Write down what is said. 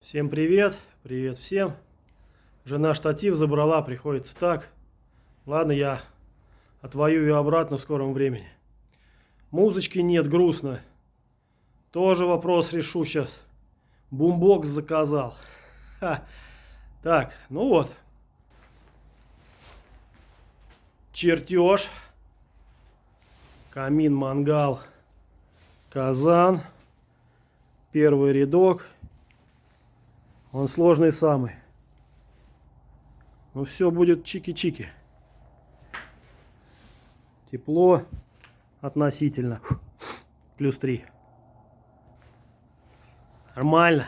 Всем привет, привет всем. Жена штатив забрала, приходится так. Ладно, я отвоюю обратно в скором времени. Музычки нет, грустно. Тоже вопрос решу сейчас. Бумбокс заказал. Ха. Так, ну вот. Чертеж. Камин, мангал, казан. Первый рядок. Он сложный самый. Ну все будет чики-чики. Тепло относительно. +3. Нормально.